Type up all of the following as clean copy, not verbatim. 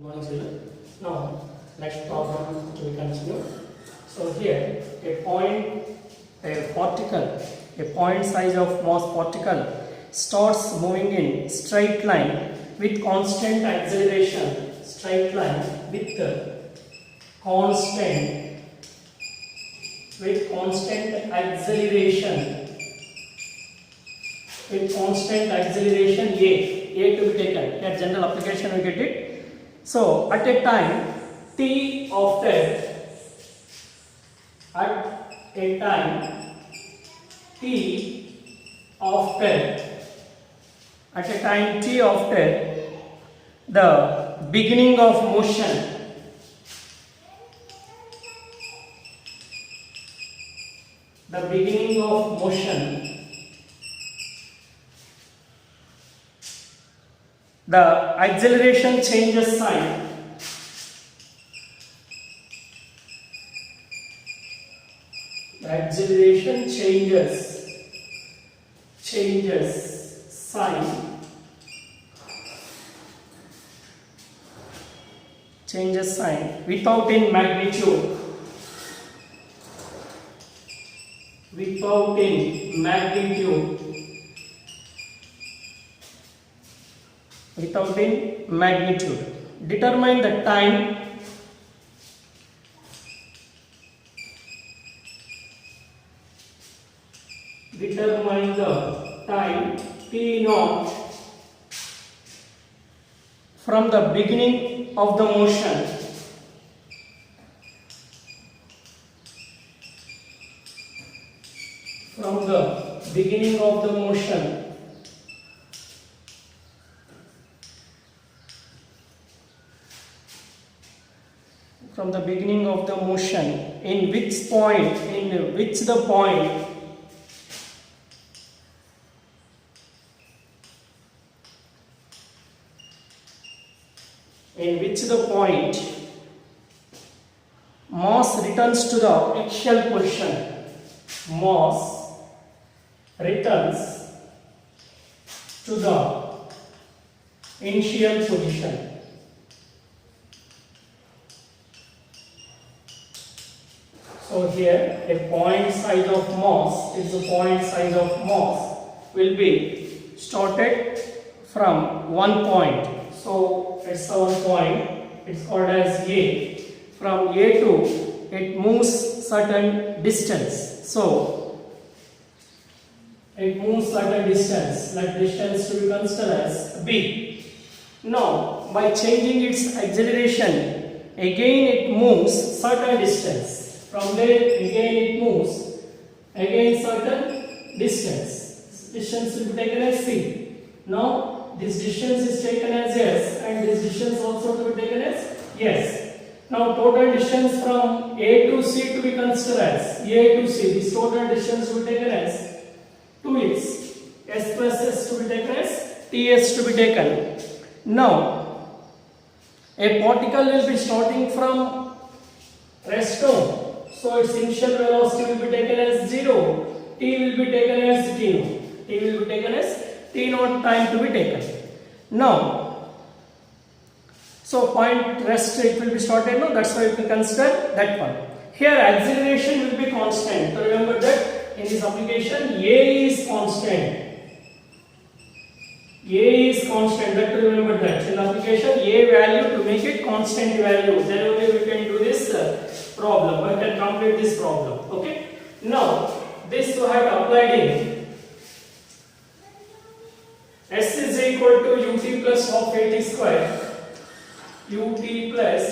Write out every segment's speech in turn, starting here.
Morning children. Now next problem we continue. So here a point size of mass particle starts moving in straight line with constant acceleration. Straight line with constant acceleration. With constant acceleration a to be taken. Here general application we get it. So at a time t after the beginning of motion, the acceleration changes sign. The acceleration changes sign. Changes sign without in magnitude. Determine the time t naught from the beginning of the motion. From the beginning of the motion in which the point mass returns to the axial position. Mass returns to the initial position. So here a point size of mass will be started from one point. So it's our point, it's called as A. From A to it moves certain distance. So it moves certain distance, that distance to be considered as B. Now by changing its acceleration, again it moves certain distance. From there again it moves certain distance. Distance will be taken as C. Now this distance is taken as S and this distance also to be taken as S. Now total distance from A to C to be considered as A to C. This total distance will be taken as 2x. S plus S to be taken as TS to be taken. Now a particle will be starting from rest zone. So its initial velocity will be taken as 0. T will be taken as T naught. T will be taken as T naught time to be taken. Now, so point rest it will be started now. That's why you can consider that one. Here acceleration will be constant. So remember that in this application A is constant. That to remember that in application A value to make it constant value. Then only we can do this problem. We can complete this problem. Okay. Now this we have applied in S is equal to ut plus half at square. Ut plus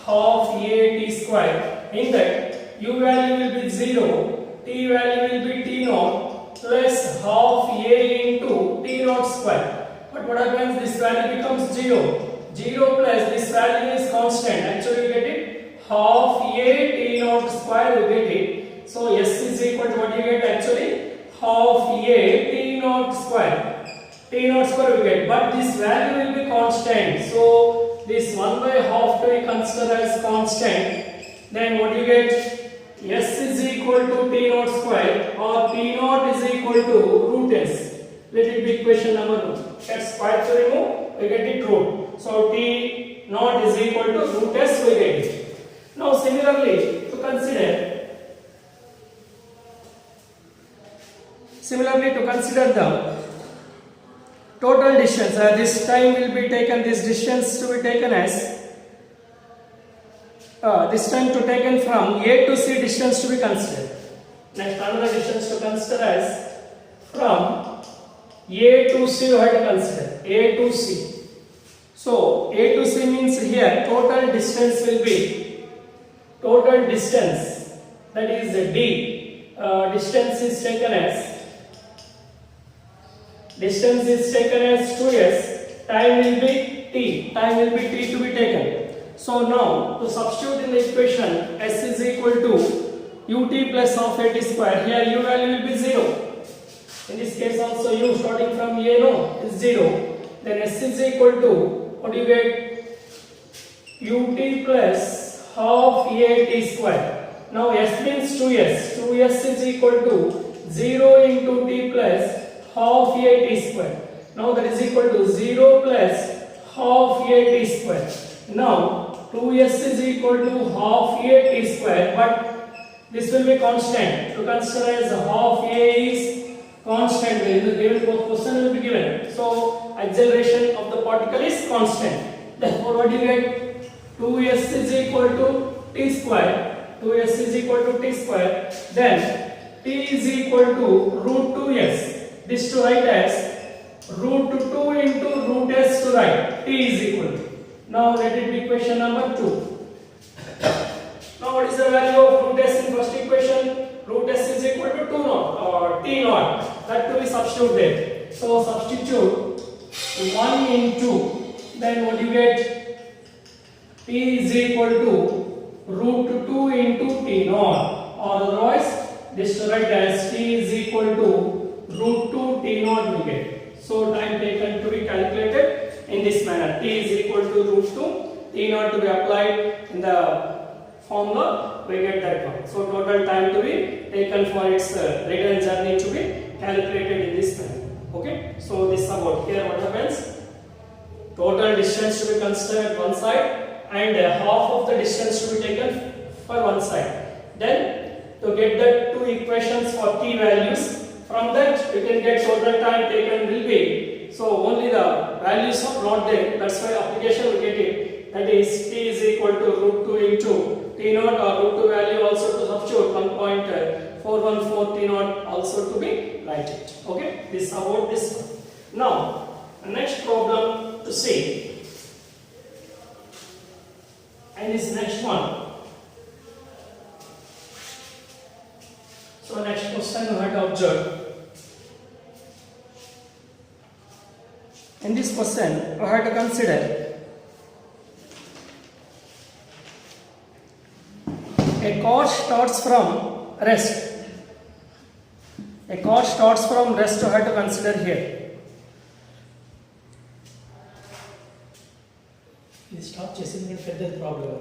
half a t square. In that u value will be 0, t value will be t naught plus half a into t naught square. But what happens? This value becomes 0. 0 plus this value is constant. Actually you get it half a t naught square you get it. So S is equal to what you get actually half a t naught square. T naught square we get, but this value will be constant. So this 1 by half to be considered as constant. Then what you get? S is equal to T naught square or P naught is equal to root S. Let it be equation number 1. That's 5 to remove, we get it root. So T naught is root s we get it. Now similarly to consider the total distance. This time will be taken, this distance to be taken as this time to taken from A to C distance to be considered. Next another distance to consider as from A to C we have to consider A to C. So A to C means here total distance will be total distance, that is D. Distance is taken as 2s. Time will be t. Time will be t to be taken. So now to substitute in the equation, s is equal to ut plus half at square. Here u value will be 0. In this case also u starting from a is 0. Then s is equal to, what do you get? Ut plus half a t square. Now s means 2s. 2s is equal to 0 into t plus half a t square. Now that is equal to 0 plus half a t square. Now 2s is equal to half a t square, but this will be constant. To consider as half a is constant. In the given question will be given. So acceleration of the particle is constant. Therefore what do you get? 2s is equal to t square. 2s is equal to t square. Then t is equal to root 2s. This to write as root 2 into root s to write. T is equal to. Now let it be equation number 2. Now what is the value of root s in first equation? Root s is equal to 2 naught or t naught. That to be substitute there. So substitute 1 into, then what you get? T is equal to root 2 into t naught, or otherwise this to write as t is equal to root 2 t naught we get. So time taken to be calculated in this manner. T is equal to root 2 t naught to be applied in the formula, we get that one. So total time to be taken for its return journey to be calculated in this manner. Okay, so this about here what happens? Total distance to be considered one side and half of the distance to be taken for one side. Then to get the two equations for t values, from that you can get total time taken will be, so only the values are not there, that's why application we get it, that is t is equal to root 2 into t naught, or root 2 value also to substitute 1.414 t naught also to be write it. Okay, this about this one. Now next problem to see, and this next one. So next question you have to observe. In this question, you have to consider a car starts from rest. A car starts from rest, you have to consider here. Stop chasing me, get the problem.